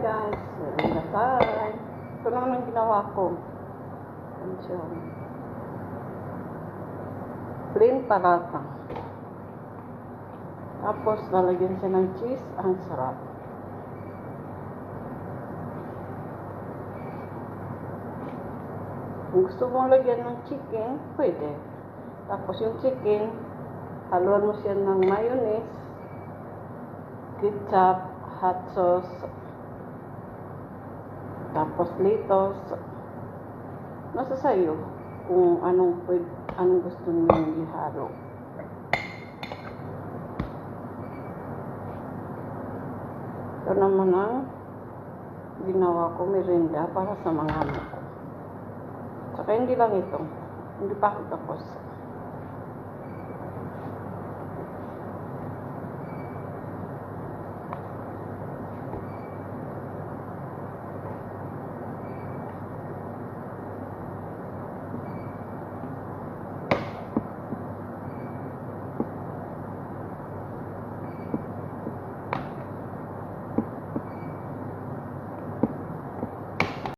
guys, merinda time. Ito lang ang ginawa ko. Plain paratha. Tapos lalagyan siya ng cheese, ang sarap. Kung gusto mong lagyan ng chicken, pwede. Tapos yung chicken, haluan mo siya ng mayonnaise, ketchup, hot sauce, tapos lettuce. Nasa sayo kung anong gusto niyo ihalo. Ito naman ang ginawa ko merinda para sa mga anak ko. Saka hindi lang ito. Hindi pa ako tapos.